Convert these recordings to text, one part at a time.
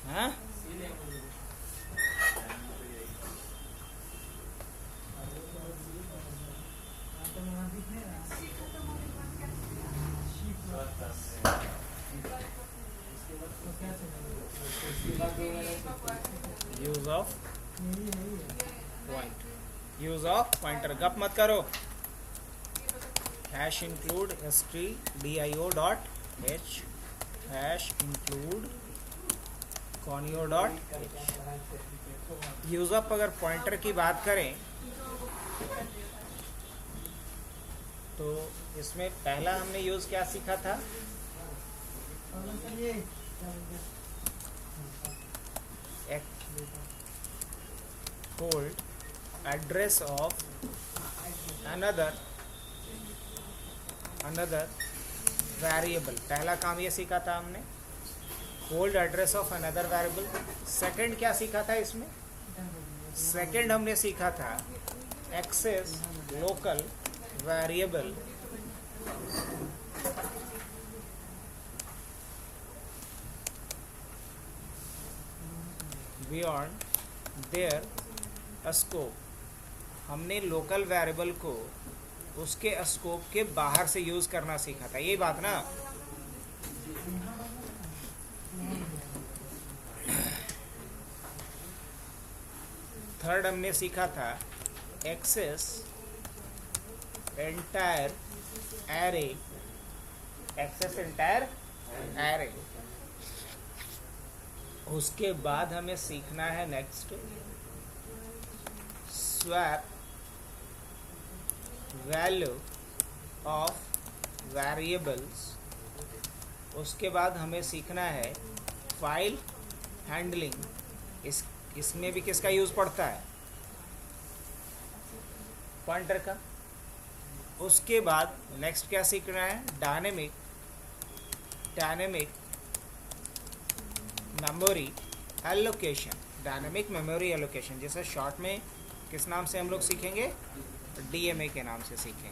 हाँ use of point, use of pointer, गप मत करो। Hash include stdio dot h, hash include conio dot h। Use of अगर pointer की बात करें तो इसमें पहला हमने यूज क्या सीखा था? Hold address of another variable, पहला काम ये सीखा था हमने, hold address of another variable. Second क्या सीखा था इसमें? सेकंड हमने सीखा था access local variable beyond their scope. हमने लोकल वेरिएबल को उसके स्कोप के बाहर से यूज करना सीखा था, यही बात ना। थर्ड हमने सीखा था access entire array, access entire array. उसके बाद हमें सीखना है next swap value of variables. उसके बाद हमें सीखना है फाइल हैंडलिंग। इसमें भी किसका यूज पड़ता है? पॉइंटर का। उसके बाद नेक्स्ट क्या सीखना है? Dynamic memory allocation. Dynamic memory allocation जैसे शॉर्ट में किस नाम से हम लोग सीखेंगे? डीएमए के नाम से सीखेंगे।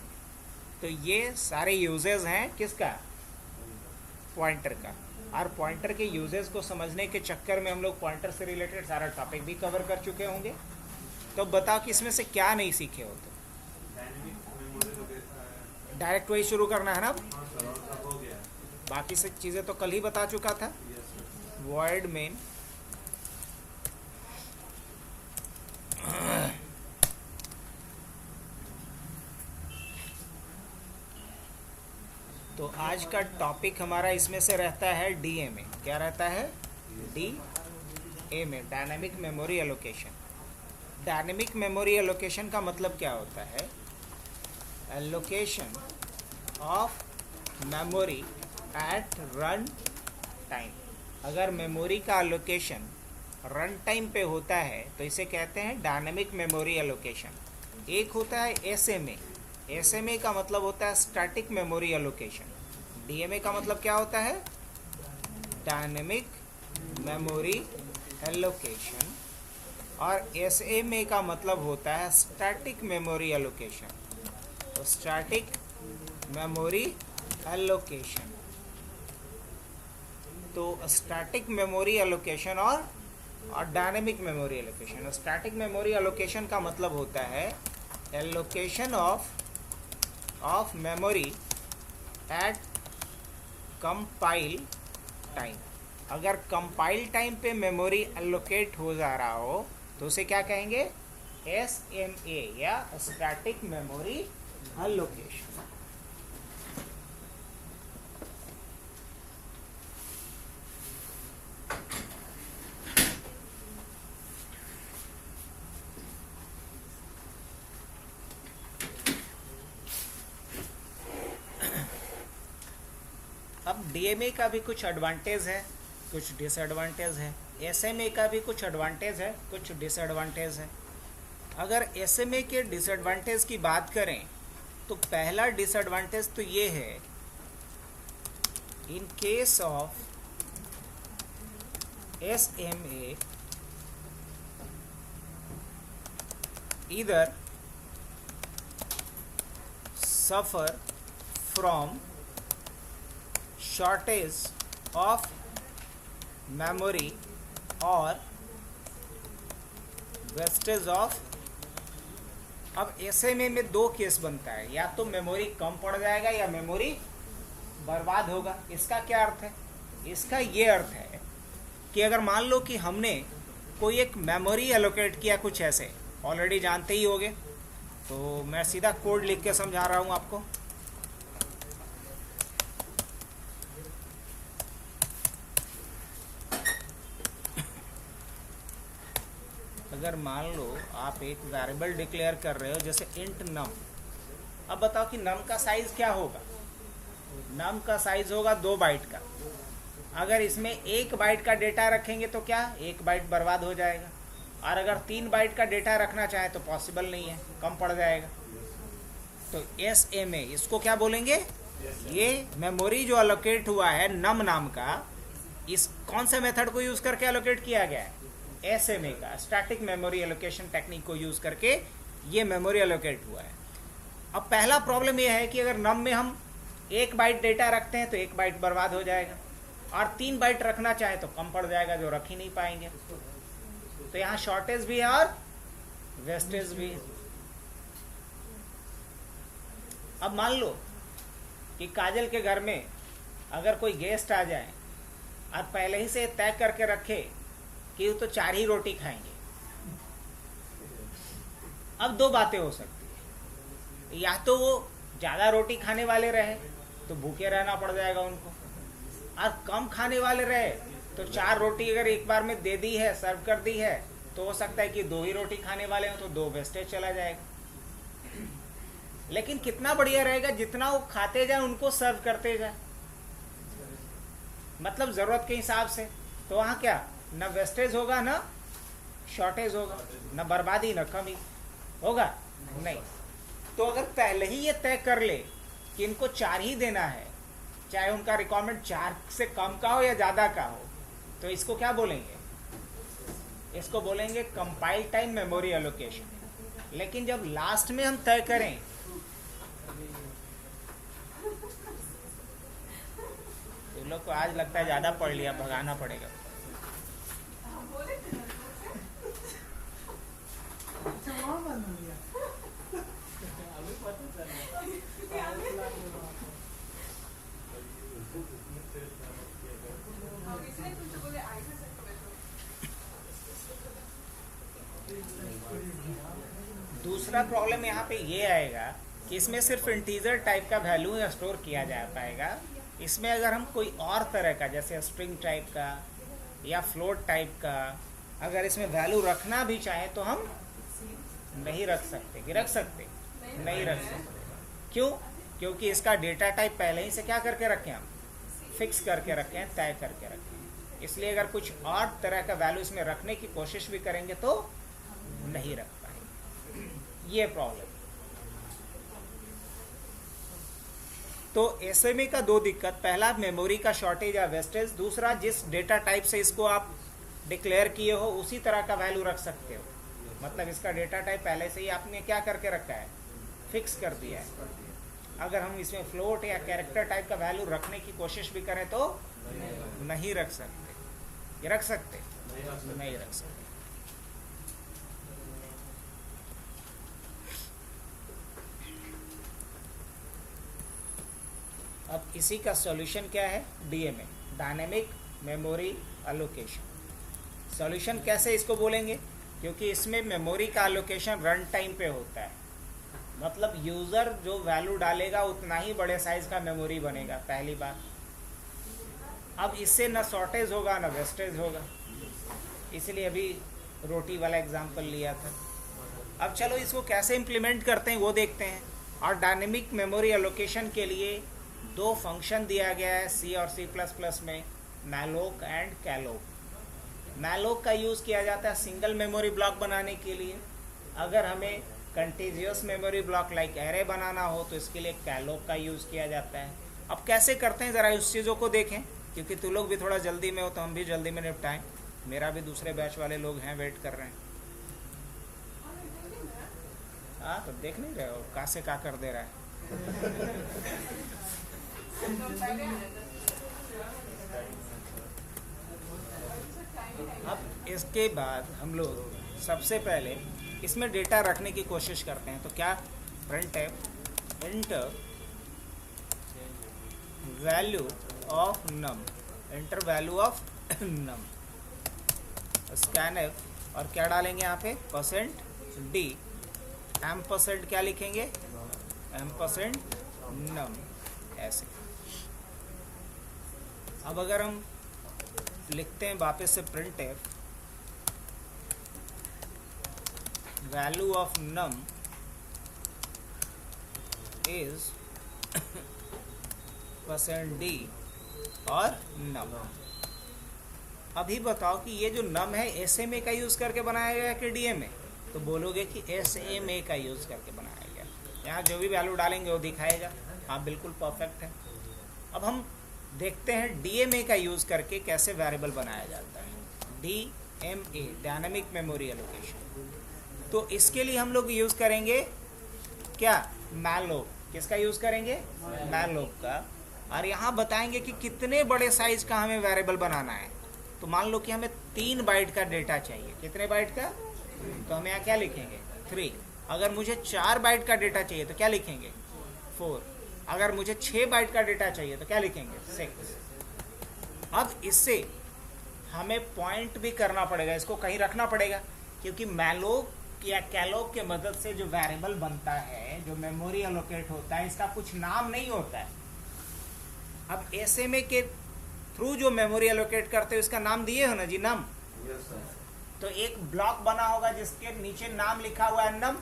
तो ये सारे यूजेस हैं किसका? पॉइंटर का। और पॉइंटर के यूजेस को समझने के चक्कर में हम लोग पॉइंटर से रिलेटेड सारा टॉपिक भी कवर कर चुके होंगे। तो बताओ कि इसमें से क्या नहीं सीखे हो? तो डायरेक्ट वही शुरू करना है ना। बाकी से चीज़ें तो कल ही बता चुका था। वॉइड मेन तो आज का टॉपिक हमारा इसमें से रहता है डीएमए। क्या रहता है? DMA, dynamic memory allocation. Dynamic memory allocation का मतलब क्या होता है? Allocation of memory at run time. अगर मेमोरी का एलोकेशन रन टाइम पे होता है तो इसे कहते हैं डायनेमिक मेमोरी एलोकेशन। एक होता है एसएमए। एसएमए का मतलब होता है स्टैटिक मेमोरी एलोकेशन। डीएमए का मतलब क्या होता है? Dynamic memory allocation. और एसएमए का मतलब होता है स्टैटिक मेमोरी एलोकेशन। तो स्टैटिक मेमोरी एलोकेशन, तो स्टैटिक मेमोरी एलोकेशन और dynamic memory allocation. Static memory allocation का मतलब होता है allocation of memory eight compile time. अगर कंपाइल टाइम पे मेमोरी एलोकेट हो जा रहा हो तो उसे क्या कहेंगे? एसएमए या स्टैटिक मेमोरी एलोकेशन। अब डीएमए का भी कुछ एडवांटेज है, कुछ डिसएडवांटेज है। एसएमए का भी कुछ एडवांटेज है, कुछ डिसएडवांटेज है। अगर एसएमए के डिसएडवांटेज की बात करें तो पहला डिसएडवांटेज तो ये है, in case of SMA either suffer from shortage of memory और वेस्टेज ऑफ। अब ऐसे में दो केस बनता है, या तो मेमोरी कम पड़ जाएगा या मेमोरी बर्बाद होगा। इसका क्या अर्थ है? इसका ये अर्थ है कि अगर मान लो कि हमने कोई एक मेमोरी एलोकेट किया, कुछ ऐसे ऑलरेडी जानते ही होगे, तो मैं सीधा कोड लिख के समझा रहा हूँ आपको। अगर मान लो आप एक वेरिएबल डिक्लेयर कर रहे हो, जैसे इंट नम। अब बताओ कि नम का साइज क्या होगा? नम का साइज होगा 2 बाइट का। अगर इसमें 1 बाइट का डेटा रखेंगे तो क्या 1 बाइट बर्बाद हो जाएगा, और अगर 3 बाइट का डेटा रखना चाहे तो पॉसिबल नहीं है, कम पड़ जाएगा। तो SMA इसको क्या बोलेंगे? ये मेमोरी जो एलोकेट हुआ है नम नाम का, इस कौन से मेथड को यूज करके एलोकेट किया गया है? SMA का, स्टैटिक मेमोरी एलोकेशन टेक्निक को यूज करके ये मेमोरी एलोकेट हुआ है। अब पहला प्रॉब्लम यह है कि अगर नम में हम 1 बाइट डेटा रखते हैं तो 1 बाइट बर्बाद हो जाएगा, और 3 बाइट रखना चाहे तो कम पड़ जाएगा, जो रख ही नहीं पाएंगे। तो यहाँ शॉर्टेज भी है और वेस्टेज भी है। अब मान लो कि काजल के घर में अगर कोई गेस्ट आ जाए और पहले ही से तय करके रखे कि वो तो 4 ही रोटी खाएंगे। अब 2 बातें हो सकती है, या तो वो ज़्यादा रोटी खाने वाले रहे तो भूखे रहना पड़ जाएगा उनको, और कम खाने वाले रहे तो 4 रोटी अगर एक बार में दे दी है, सर्व कर दी है, तो हो सकता है कि 2 ही रोटी खाने वाले हो तो 2 वेस्टेज चला जाएगा। लेकिन कितना बढ़िया रहेगा, जितना वो खाते जाए उनको सर्व करते जाए, मतलब ज़रूरत के हिसाब से। तो वहाँ क्या न वेस्टेज होगा, न शॉर्टेज होगा, न बर्बादी न कमी होगा, नहीं। तो अगर पहले ही ये तय कर ले कि इनको 4 ही देना है, चाहे उनका रिक्वायरमेंट 4 से कम का हो या ज़्यादा का हो, तो इसको क्या बोलेंगे? इसको बोलेंगे कंपाइल टाइम मेमोरी एलोकेशन। लेकिन जब लास्ट में हम तय करें तो लोग को आज लगता है ज़्यादा पढ़ लिया, भगाना पड़ेगा। दूसरा प्रॉब्लम यहाँ पे ये आएगा कि इसमें सिर्फ इंटीजर टाइप का वैल्यू स्टोर किया जा पाएगा। इसमें अगर हम कोई और तरह का, जैसे स्ट्रिंग टाइप का या फ्लोट टाइप का, अगर इसमें वैल्यू रखना भी चाहें तो हम नहीं रख सकते। कि रख सकते? नहीं रख सकते। क्यों? क्योंकि इसका डेटा टाइप पहले ही से क्या करके रखे हैं, हम फिक्स करके रखे हैं, तय करके रखे हैं। इसलिए अगर कुछ और तरह का वैल्यू इसमें रखने की कोशिश भी करेंगे तो नहीं रख पाएंगे। ये प्रॉब्लम। तो SMA का 2 दिक्कत, पहला मेमोरी का शॉर्टेज या वेस्टेज, दूसरा जिस डेटा टाइप से इसको आप डिक्लेयर किए हो उसी तरह का वैल्यू रख सकते हो। मतलब इसका डेटा टाइप पहले से ही आपने क्या करके रखा है, फिक्स कर दिया है। अगर हम इसमें फ्लोट या कैरेक्टर टाइप का वैल्यू रखने की कोशिश भी करें तो नहीं रख सकते। ये रख सकते? नहीं रख सकते। अब इसी का सॉल्यूशन क्या है? DMA, dynamic memory allocation. Solution कैसे इसको बोलेंगे? क्योंकि इसमें मेमोरी का एलोकेशन रन टाइम पे होता है, मतलब यूज़र जो वैल्यू डालेगा उतना ही बड़े साइज़ का मेमोरी बनेगा, पहली बात। अब इससे ना शॉर्टेज होगा ना वेस्टेज होगा, इसलिए अभी रोटी वाला एग्जांपल लिया था। अब चलो इसको कैसे इम्प्लीमेंट करते हैं वो देखते हैं। और डायनेमिक मेमोरी एलोकेशन के लिए 2 फंक्शन दिया गया है C और C++ में, मैलोक एंड कैलोक। मैलोक का यूज़ किया जाता है सिंगल मेमोरी ब्लॉक बनाने के लिए। अगर हमें continuous memory block like array बनाना हो तो इसके लिए कैलोक का यूज़ किया जाता है। अब कैसे करते हैं ज़रा उस चीज़ों को देखें, क्योंकि तुम लोग भी थोड़ा जल्दी में हो तो हम भी जल्दी में निपटाएं। मेरा भी दूसरे बैच वाले लोग हैं, वेट कर रहे हैं। हाँ तो देख नहीं रहे हो कहाँ से क्या कर दे रहा है। अब इसके बाद हम लोग सबसे पहले इसमें डेटा रखने की कोशिश करते हैं। तो क्या प्रिंट है, enter value of num, enter value of num, scanf, और क्या डालेंगे यहाँ पे %d, एम्परसेंड क्या लिखेंगे, एम्परसेंड नम, ऐसे। अब अगर हम लिखते हैं वापस से प्रिंट है value of num is %d और नम। अभी बताओ कि ये जो नम है SMA का यूज़ करके बनाया गया कि DMA? तो बोलोगे कि SMA का यूज़ करके बनाया गया। यहाँ जो भी वैल्यू डालेंगे वो दिखाएगा। हाँ, बिल्कुल परफेक्ट है। अब हम देखते हैं DMA का यूज़ करके कैसे वेरिएबल बनाया जाता है। DMA, dynamic memory allocation. तो इसके लिए हम लोग यूज़ करेंगे क्या, मैलोक। किसका यूज़ करेंगे, मैलोक का। और यहाँ बताएंगे कि कितने बड़े साइज का हमें वेरिएबल बनाना है। तो मान लो कि हमें 3 बाइट का डेटा चाहिए। कितने बाइट का, तो हम यहाँ क्या लिखेंगे 3। अगर मुझे 4 बाइट का डेटा चाहिए तो क्या लिखेंगे 4। अगर मुझे 6 बाइट का डेटा चाहिए तो क्या लिखेंगे 6। अब इससे हमें पॉइंट भी करना पड़ेगा, इसको कहीं रखना पड़ेगा, क्योंकि मैलोक या कैलोक के मदद से जो वेरिएबल बनता है, जो मेमोरी एलोकेट होता है, इसका कुछ नाम नहीं होता है। अब SMA के थ्रू जो मेमोरी एलोकेट करते हो इसका नाम दिए हो ना जी, नम। तो एक ब्लॉक बना होगा जिसके नीचे नाम लिखा हुआ है नम,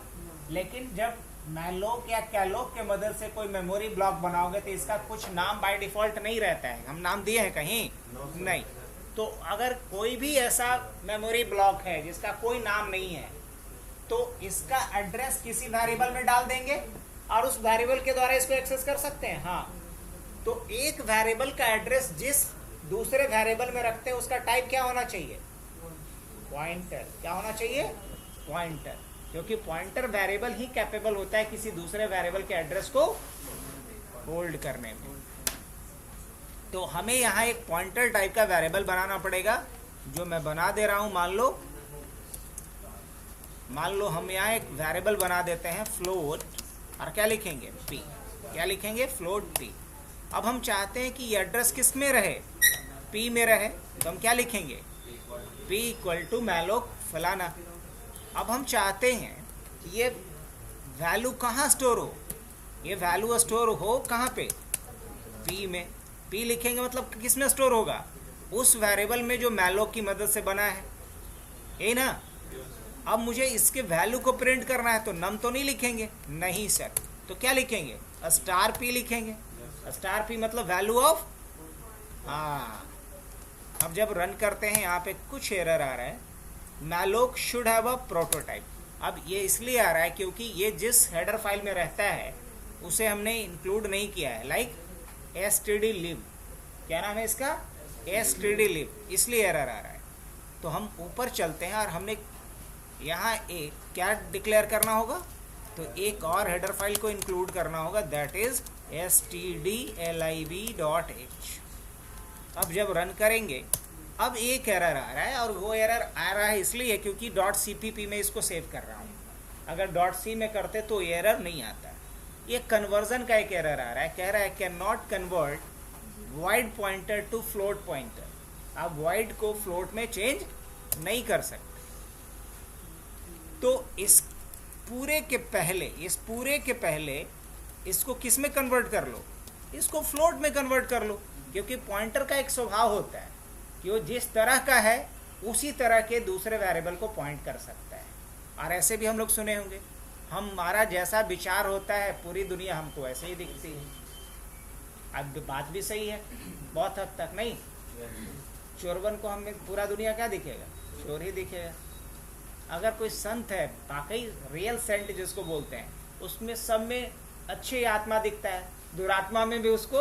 लेकिन जब मैलोक या कैलोक के मदद से कोई मेमोरी ब्लॉक बनाओगे तो इसका कुछ नाम बाय डिफॉल्ट नहीं रहता है। हम नाम दिए हैं कहीं नहीं। तो अगर कोई भी ऐसा मेमोरी ब्लॉक है जिसका कोई नाम नहीं है तो इसका एड्रेस किसी वेरिएबल में डाल देंगे और उस वेरिएबल के द्वारा इसको एक्सेस कर सकते हैं। हाँ, तो एक वेरिएबल का एड्रेस जिस दूसरे वेरिएबल में रखते हैं उसका टाइप क्या होना चाहिए, पॉइंटर। क्या होना चाहिए, पॉइंटर, क्योंकि पॉइंटर वेरिएबल ही कैपेबल होता है किसी दूसरे वेरिएबल के एड्रेस को होल्ड करने में। तो हमें यहाँ एक पॉइंटर टाइप का वेरिएबल बनाना पड़ेगा, जो मैं बना दे रहा हूँ। मान लो हम यहाँ एक वेरिएबल बना देते हैं फ्लोट, और क्या लिखेंगे p। क्या लिखेंगे, फ्लोट p। अब हम चाहते हैं कि ये एड्रेस किस में रहे, p में रहे, तो हम क्या लिखेंगे p = मैलोक फलाना। अब हम चाहते हैं कि ये वैल्यू कहाँ स्टोर हो, ये वैल्यू स्टोर हो कहाँ पे, p में। p लिखेंगे मतलब किस में स्टोर होगा, उस वेरिएबल में जो मैलोक की मदद से बना है, ये ना। अब मुझे इसके वैल्यू को प्रिंट करना है तो नम तो नहीं लिखेंगे, नहीं सर। तो क्या लिखेंगे, $p लिखेंगे। $p मतलब वैल्यू ऑफ। हाँ, अब जब रन करते हैं यहाँ पे कुछ एरर आ रहा है, malloc should have a prototype. अब ये इसलिए आ रहा है क्योंकि ये जिस हेडर फाइल में रहता है उसे हमने इंक्लूड नहीं किया है, लाइक stdlib। क्या नाम है इसका, stdlib, इसलिए एरर आ रहा है। तो हम ऊपर चलते हैं और हमने यहाँ एक क्या डिक्लेयर करना होगा, तो एक और हेडर फाइल को इंक्लूड करना होगा, दैट इज stdlib.h। अब जब रन करेंगे, अब एक एरर आ रहा है, और वो एरर आ रहा है इसलिए क्योंकि .cpp में इसको सेव कर रहा हूँ। अगर .c में करते तो ये एरर नहीं आता। ये कन्वर्जन का एक एरर आ रहा है, कह रहा है can not convert void pointer to float pointer. आप वाइड को फ्लोट में चेंज नहीं कर सकते। तो इस पूरे के पहले इसको किस में कन्वर्ट कर लो, इसको फ्लोट में कन्वर्ट कर लो, क्योंकि पॉइंटर का एक स्वभाव होता है कि वो जिस तरह का है उसी तरह के दूसरे वेरिएबल को पॉइंट कर सकता है। और ऐसे भी हम लोग सुने होंगे, हमारा जैसा विचार होता है पूरी दुनिया हमको ऐसे ही दिखती है। अब बात भी सही है बहुत हद तक, नहीं। चोरवन को हमें पूरा दुनिया क्या दिखेगा, चोर ही दिखेगा। अगर कोई संत है, वाकई रियल सेंट जिसको बोलते हैं, उसमें सब में अच्छी आत्मा दिखता है, दुरात्मा में भी उसको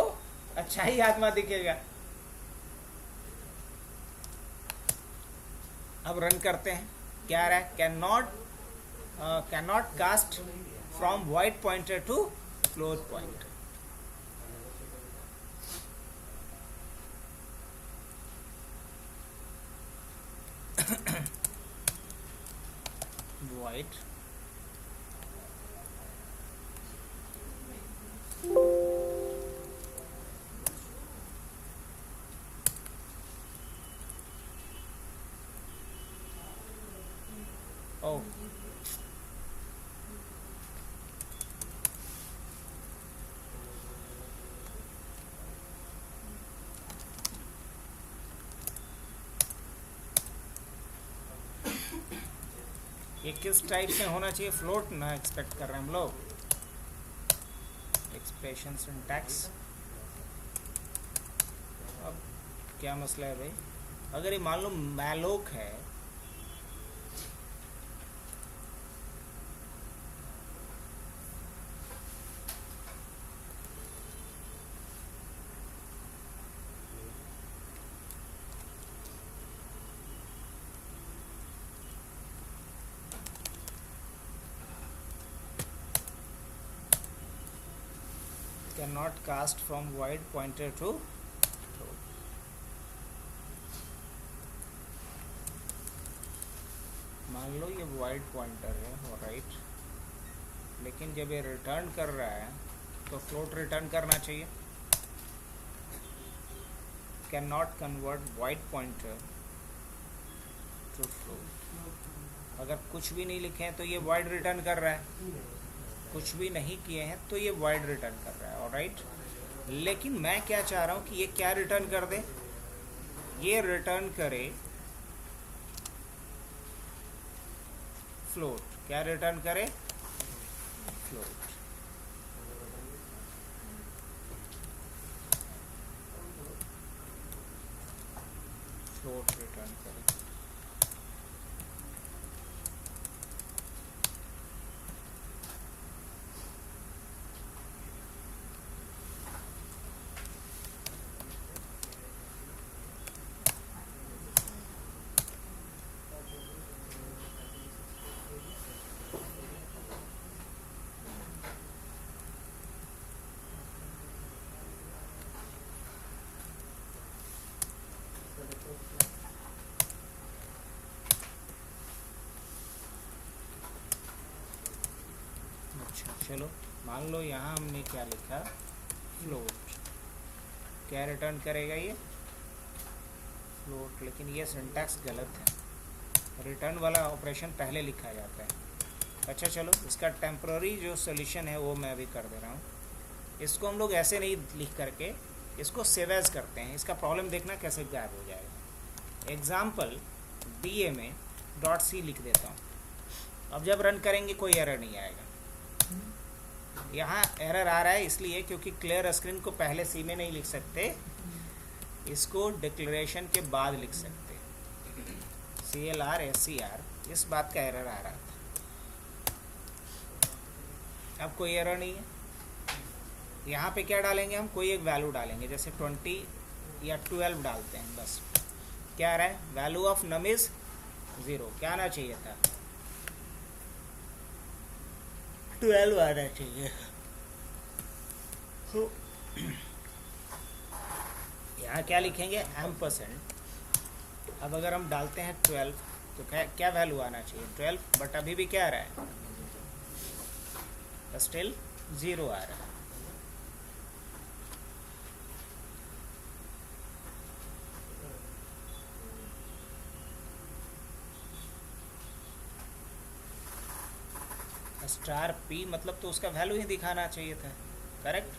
अच्छा ही आत्मा दिखेगा। अब रन करते हैं, क्या आ रहा है, can not cast from void pointer to float pointer. void oh ये किस टाइप में होना चाहिए? फ्लोट ना एक्सपेक्ट कर रहे हैं हम लोग। Expression syntax. अब क्या मसला है भाई? अगर ये मान लो मैलोक है, cannot cast from void pointer to float। मान लो ये void पॉइंटर है, राइट, लेकिन जब ये रिटर्न कर रहा है तो फ्लोट रिटर्न करना चाहिए। Can not convert void pointer to float. अगर कुछ भी नहीं लिखे हैं तो ये void रिटर्न कर रहा है, कुछ भी नहीं किए हैं तो ये void रिटर्न कर रहा है, ऑलराइट। लेकिन मैं क्या चाह रहा हूँ कि ये क्या रिटर्न कर दे? ये रिटर्न करे फ्लोट। क्या रिटर्न करे? फ्लोट। फ्लोट रिटर्न करे। चलो मान लो यहाँ हमने क्या लिखा? फ्लोट। क्या रिटर्न करेगा ये? फ्लोट। लेकिन ये सिंटैक्स गलत है, रिटर्न वाला ऑपरेशन पहले लिखा जाता है। अच्छा चलो, इसका टेम्प्ररी जो सोल्यूशन है वो मैं अभी कर दे रहा हूँ। इसको हम लोग ऐसे नहीं लिख करके इसको सेव एज करते हैं। इसका प्रॉब्लम देखना कैसे गायब हो जाएगा। एग्जाम्पल DA में .c लिख देता हूँ। अब जब रन करेंगे कोई एरर नहीं आएगा। यहाँ एरर आ रहा है इसलिए क्योंकि क्लियर स्क्रीन को पहले सी में नहीं लिख सकते, इसको डिक्लेरेशन के बाद लिख सकते। CLR SCR, इस बात का एरर आ रहा था। अब कोई एरर नहीं है। यहाँ पे क्या डालेंगे हम? कोई एक वैल्यू डालेंगे, जैसे 20 या 12 डालते हैं बस। क्या आ रहा है? Value of num is 0। क्या आना चाहिए था? 12 आना चाहिए। तो यहाँ क्या लिखेंगे? %। अब अगर हम डालते हैं 12 तो क्या वैल्यू आना चाहिए? 12, बट अभी भी क्या आ रहा है? स्टिल 0 आ रहा है। $P मतलब तो उसका वैल्यू ही दिखाना चाहिए था, करेक्ट?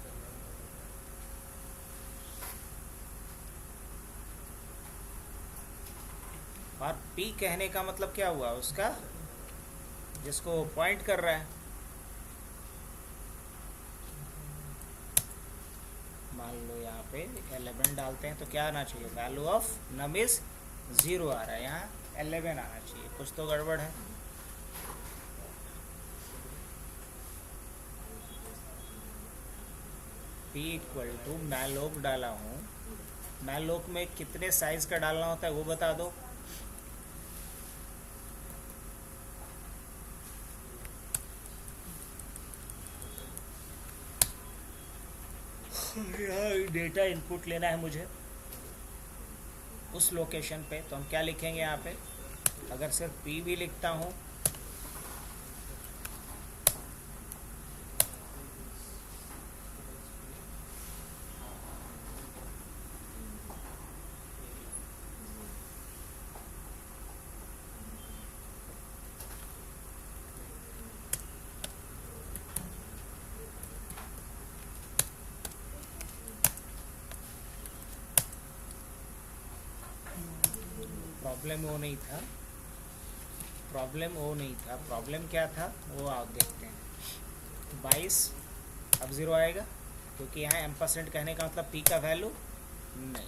और P कहने का मतलब क्या हुआ? उसका जिसको पॉइंट कर रहा है। मान लो यहाँ पे 11 डालते हैं तो क्या आना चाहिए? वैल्यू ऑफ नम इज 0 आ रहा है, यहाँ 11 आना चाहिए। कुछ तो गड़बड़ है। P इक्वल टू मैलोक डाला हूँ। मैलोक में कितने साइज का डालना होता है वो बता दो। यहाँ डेटा इनपुट लेना है मुझे उस लोकेशन पे, तो हम क्या लिखेंगे यहाँ पे? अगर सिर्फ पी भी लिखता हूँ प्रॉब्लम वो नहीं था, प्रॉब्लम क्या था वो आप देखते हैं। 22 अब 0 आएगा क्योंकि यहाँ एम्परसेंट कहने का मतलब पी का वैल्यू नहीं,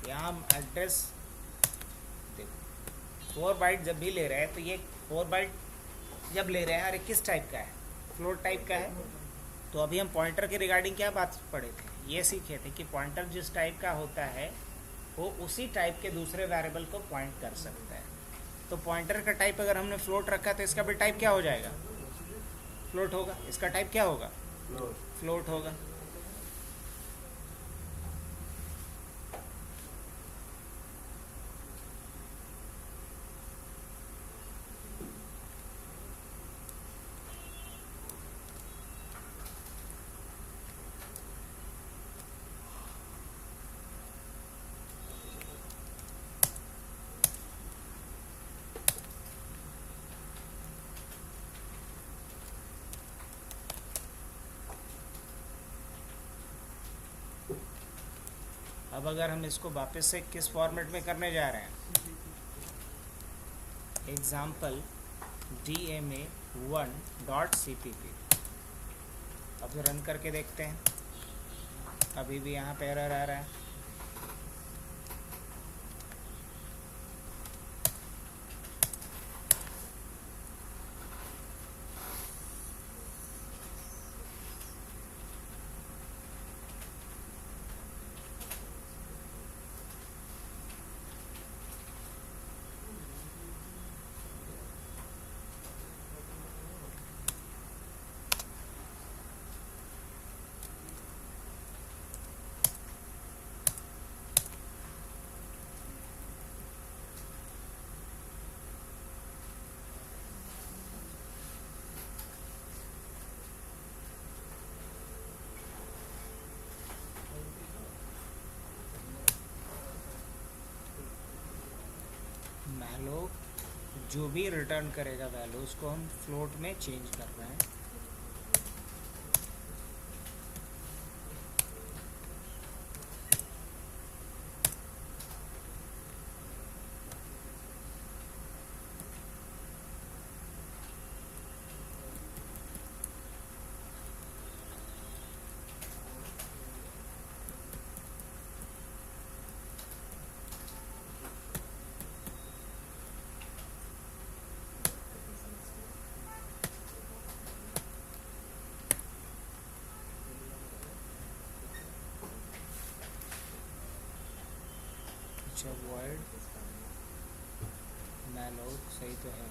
यहाँ हम एड्रेस देखो 4 बाइट जब भी ले रहे हैं तो ये 4 बाइट जब ले रहे हैं, अरे किस टाइप का है, फ्लोट टाइप का है। तो अभी हम पॉइंटर के रिगार्डिंग क्या बात पढ़े थे, ये सीखे थे कि पॉइंटर जिस टाइप का होता है वो उसी टाइप के दूसरे वेरिएबल को पॉइंट कर सकता है। तो पॉइंटर का टाइप अगर हमने फ्लोट रखा तो इसका भी टाइप क्या हो जाएगा, फ्लोट होगा। इसका टाइप क्या होगा, फ्लोट होगा। अब अगर हम इसको वापस से किस फॉर्मेट में करने जा रहे हैं, एग्जाम्पल DMA1.cpp। अब रन करके देखते हैं, अभी भी यहाँ पे एरर आ रहा है। मैलोक जो भी रिटर्न करेगा वैल्यू उसको हम फ्लोट में चेंज कर रहे हैं। अच्छा वॉइड मैलोक सही तो है,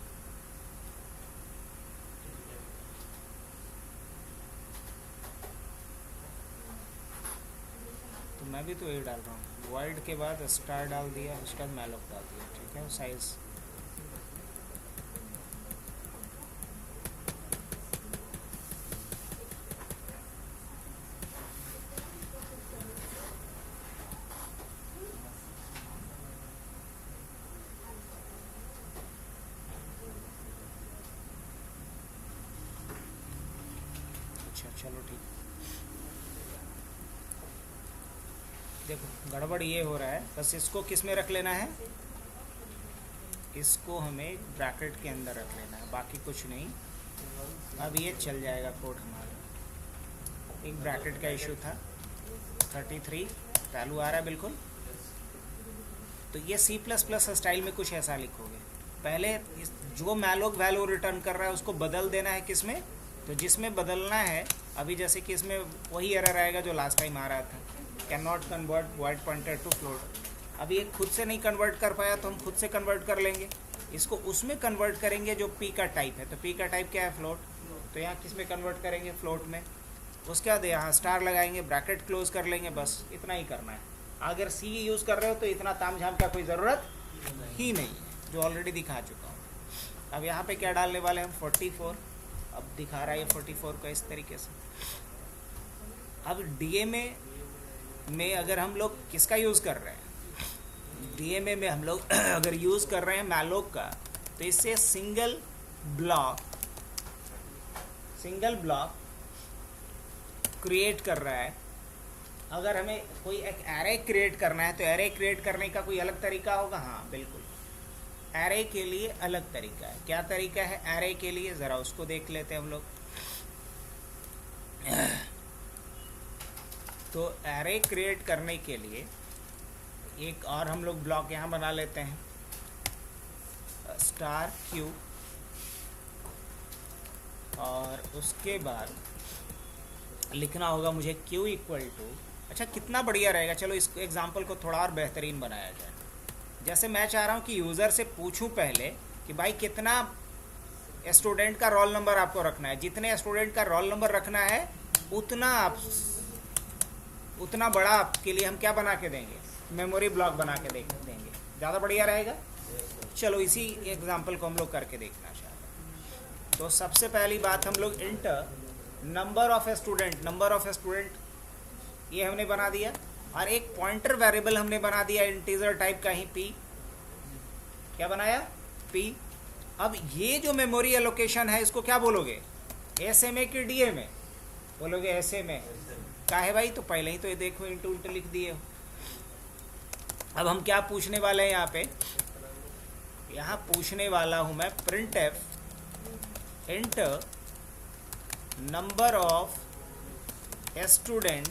तो मैं भी तो ये डाल रहा हूँ, वॉइड के बाद स्टार डाल दिया, उसके बाद मैलोक डाल दिया, ठीक है। साइज चलो ठीक। देखो गड़बड़ ये हो रहा है, बस इसको किस में रख लेना है, इसको हमें ब्रैकेट के अंदर रख लेना है, बाकी कुछ नहीं। अब ये चल जाएगा कोड हमारा। एक ब्रैकेट का इशू था, 33 वैल्यू आ रहा है बिल्कुल। तो ये C++ स्टाइल में कुछ ऐसा लिखोगे, पहले जो मैलोक वैल्यू रिटर्न कर रहा है उसको बदल देना है किस में, तो जिसमें बदलना है। अभी जैसे कि इसमें वही एरर आएगा जो लास्ट टाइम आ रहा था, can not convert void pointer to float. अभी ये खुद से नहीं कन्वर्ट कर पाया तो हम खुद से कन्वर्ट कर लेंगे, इसको उसमें कन्वर्ट करेंगे जो पी का टाइप है। तो पी का टाइप क्या है, फ्लोट। तो यहाँ किस में कन्वर्ट करेंगे, फ्लोट में। उसके बाद यहाँ स्टार लगाएंगे, ब्रैकेट क्लोज कर लेंगे, बस इतना ही करना है। अगर सी यूज़ कर रहे हो तो इतना तामझाम का कोई ज़रूरत ही नहीं है। जो ऑलरेडी दिखा चुका हूँ। अब यहाँ पे क्या डालने वाले हम 44, अब दिखा रहा है ये 44 को इस तरीके से। अब डीएमए में अगर हम लोग किसका यूज़ कर रहे हैं, डीएमए में हम लोग अगर यूज़ कर रहे हैं मैलोक का, तो इससे सिंगल ब्लॉक क्रिएट कर रहा है। अगर हमें कोई एक एरे क्रिएट करना है तो एरे क्रिएट करने का कोई अलग तरीका होगा। हाँ बिल्कुल, एरे के लिए अलग तरीका है। क्या तरीका है एरे के लिए, ज़रा उसको देख लेते हैं हम लोग। तो एरे क्रिएट करने के लिए एक और हम लोग ब्लॉक यहाँ बना लेते हैं, स्टार क्यू, और उसके बाद लिखना होगा मुझे क्यू इक्वल टू, अच्छा कितना बढ़िया रहेगा, चलो इस एग्जाम्पल को थोड़ा और बेहतरीन बनाया जाए। जैसे मैं चाह रहा हूँ कि यूज़र से पूछूं पहले कि भाई कितना स्टूडेंट का रोल नंबर आपको रखना है, जितने स्टूडेंट का रोल नंबर रखना है उतना बड़ा आपके लिए हम क्या बना के देंगे, मेमोरी ब्लॉक बना के देंगे। ज़्यादा बढ़िया रहेगा। चलो इसी एग्जाम्पल को हम लोग करके देखना चाहते हैं। तो सबसे पहली बात हम लोग इंटर नंबर ऑफ स्टूडेंट ये हमने बना दिया, और एक पॉइंटर वेरिएबल हमने बना दिया इंटीजर टाइप का ही p, क्या बनाया p। अब ये जो मेमोरी एलोकेशन है इसको क्या बोलोगे, SMA की DMA बोलोगे, SMA का है भाई, तो पहले ही तो ये देखो इंटू लिख दिए हो। अब हम क्या पूछने वाले हैं यहाँ पूछने वाला हूं मैं printf enter number of student,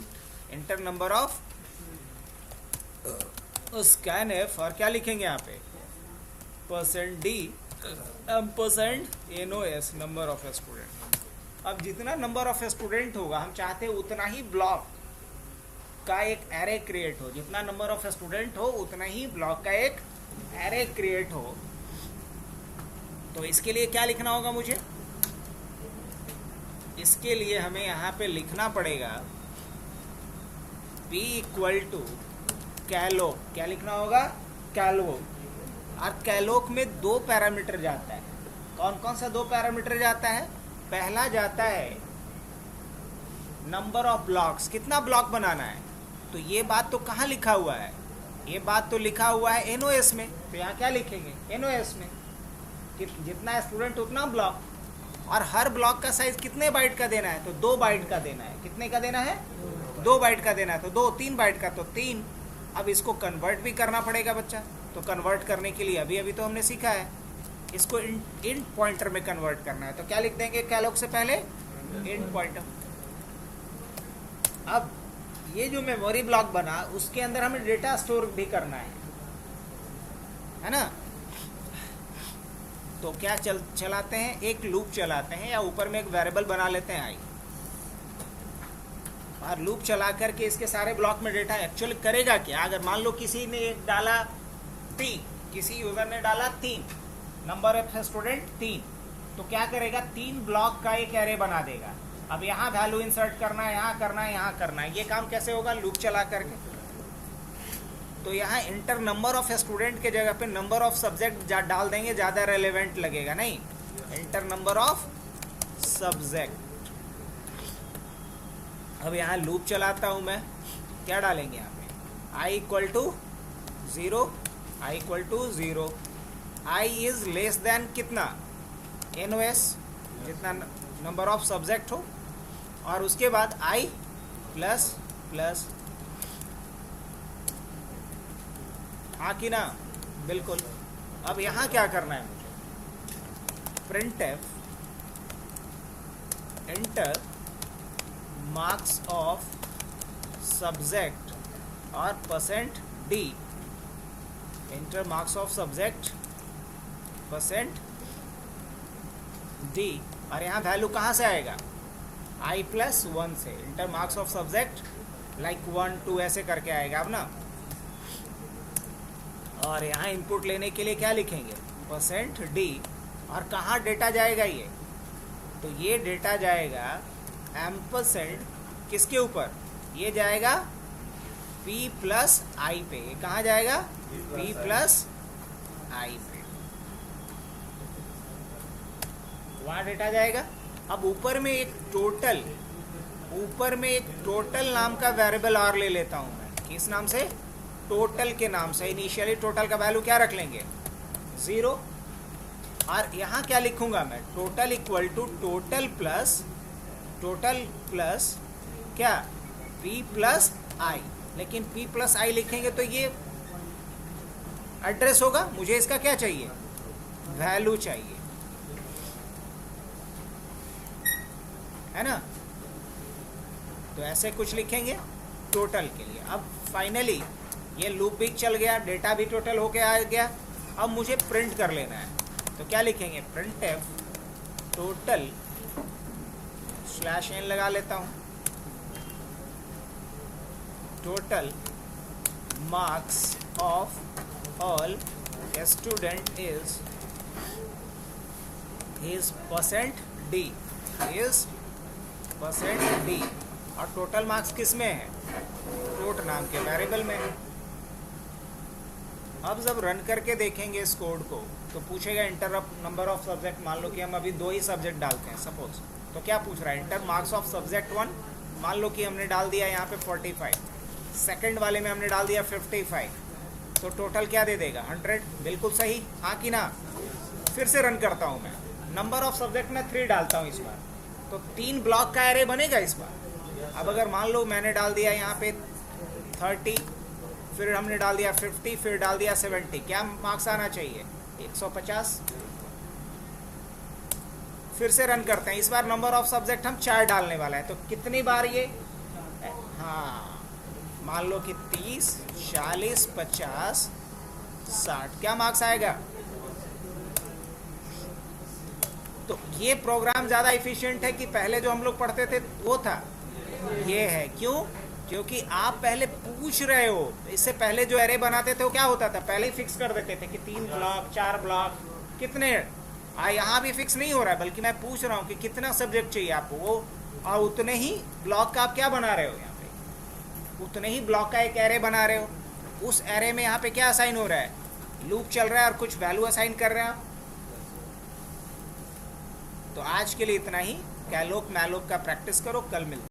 enter number of स्कैनf, और क्या लिखेंगे यहाँ पे %d %NOS number of student. अब जितना नंबर ऑफ स्टूडेंट होगा हम चाहते हैं उतना ही ब्लॉक का एक एरे क्रिएट हो, जितना नंबर ऑफ स्टूडेंट हो उतना ही ब्लॉक का एक एरे क्रिएट हो। तो इसके लिए क्या लिखना होगा मुझे, इसके लिए हमें यहाँ पे लिखना पड़ेगा p इक्वल टू कैलोक, क्या लिखना होगा कैलोक। और कैलोक में 2 पैरामीटर जाता है, कौन कौन सा 2 पैरामीटर जाता है, पहला जाता है नंबर ऑफ ब्लॉक्स, कितना ब्लॉक बनाना है। तो ये बात तो कहाँ लिखा हुआ है, ये बात तो लिखा हुआ है NOS में, तो यहाँ क्या लिखेंगे NOS में कि जितना स्टूडेंट उतना ब्लॉक, और हर ब्लॉक का साइज कितने बाइट का देना है, तो 2 बाइट का देना है। कितने का देना है, 2 बाइट का देना है, तो 2 3 बाइट का, तो 3। अब इसको कन्वर्ट भी करना पड़ेगा बच्चा, तो कन्वर्ट करने के लिए अभी तो हमने सीखा है इसको इंट पॉइंटर में कन्वर्ट करना है। तो क्या लिख देंगे कैलोक से पहले इंट पॉइंटर। अब ये जो मेमोरी ब्लॉक बना उसके अंदर हमें डेटा स्टोर भी करना है ना। तो क्या चलाते हैं, एक लूप चलाते हैं, या ऊपर में एक वेरिएबल बना लेते हैं आई, और लूप चला करके इसके सारे ब्लॉक में डेटा एक्चुअली करेगा क्या। अगर मान लो किसी ने एक डाला 3, किसी यूजर ने डाला 3, नंबर ऑफ स्टूडेंट 3, तो क्या करेगा 3 ब्लॉक का एक एरे बना देगा। अब यहाँ वैल्यू इंसर्ट करना है, यहाँ करना है, यहाँ करना है, ये काम कैसे होगा, लूप चला करके। तो यहाँ इंटर नंबर ऑफ स्टूडेंट के जगह पे नंबर ऑफ सब्जेक्ट डाल देंगे, ज़्यादा रेलेवेंट लगेगा, नहीं इंटर नंबर ऑफ सब्जेक्ट। अब यहाँ लूप चलाता हूँ मैं, क्या डालेंगे यहाँ पे i equal to 0, i equal to 0, i is less than कितना NOS, जितना नंबर ऑफ सब्जेक्ट हो, और उसके बाद i प्लस प्लस, हाँ कि ना, बिल्कुल। अब यहाँ क्या करना है मुझे, printf inter marks of subject और %d, inter marks of subject %d, और यहाँ वैल्यू कहाँ से आएगा, i+1 से, inter marks of subject like 1 2 ऐसे करके आएगा अब ना। और यहाँ इनपुट लेने के लिए क्या लिखेंगे %d, और कहाँ डेटा जाएगा ये, तो ये डेटा जाएगा एम्परसेंड किसके ऊपर, ये जाएगा p+i पे, कहाँ जाएगा p+i पे। वहाँ डेटा जाएगा। अब ऊपर में एक टोटल नाम का वेरिएबल और ले लेता हूँ मैं। किस नाम से? टोटल के नाम से। इनिशियली टोटल का वैल्यू क्या रख लेंगे? 0। और यहाँ क्या लिखूंगा मैं? Total equal to total plus क्या? p प्लस आई। लेकिन p प्लस आई लिखेंगे तो ये एड्रेस होगा, मुझे इसका क्या चाहिए? वैल्यू चाहिए, है ना? तो ऐसे कुछ लिखेंगे टोटल के लिए। अब फाइनली ये लूप भी चल गया, डेटा भी टोटल होके आ गया। अब मुझे प्रिंट कर लेना है, तो क्या लिखेंगे? printf टोटल /n लगा लेता हूँ। Total marks of all student is %d और टोटल मार्क्स किस में है? टोट नाम के वेरिएबल में है। अब जब रन करके देखेंगे इस कोड को तो पूछेगा इंटर नंबर ऑफ सब्जेक्ट। मान लो कि हम अभी 2 ही सब्जेक्ट डालते हैं सपोज, तो क्या पूछ रहा है? Inter marks of subject 1। मान लो कि हमने डाल दिया यहाँ पे 45, सेकंड वाले में हमने डाल दिया 55, तो टोटल क्या दे देगा? 100। बिल्कुल सही, हाँ कि ना? फिर से रन करता हूँ मैं। नंबर ऑफ सब्जेक्ट में 3 डालता हूँ इस बार, तो 3 ब्लॉक का एरे बनेगा इस बार। अब अगर मान लो मैंने डाल दिया यहाँ पे 30, फिर हमने डाल दिया 50, फिर डाल दिया 70, क्या मार्क्स आना चाहिए? 150। फिर से रन करते हैं। इस बार नंबर ऑफ सब्जेक्ट हम 4 डालने वाला है, तो कितनी बार ये? हाँ, मान लो कि 30, 40, 50, 60, क्या मार्क्स आएगा? तो ये प्रोग्राम ज़्यादा इफिशिएंट है कि पहले जो हम लोग पढ़ते थे वो था। ये है क्यों? क्योंकि आप पहले पूछ रहे हो। इससे पहले जो एरे बनाते थे वो क्या होता था? पहले ही फिक्स कर देते थे कि 3 ब्लॉक, 4 ब्लॉक, कितने। यहाँ भी फिक्स नहीं हो रहा है, बल्कि मैं पूछ रहा हूँ कि कितना सब्जेक्ट चाहिए आपको, वो और उतने ही ब्लॉक का आप क्या बना रहे हो यहाँ पे? उतने ही ब्लॉक का एक एरे बना रहे हो। उस एरे में यहाँ पे क्या असाइन हो रहा है? लूप चल रहा है और कुछ वैल्यू असाइन कर रहे हैं आप। तो आज के लिए इतना ही। कैलोक मैलोक का प्रैक्टिस करो, कल मिलते हैं।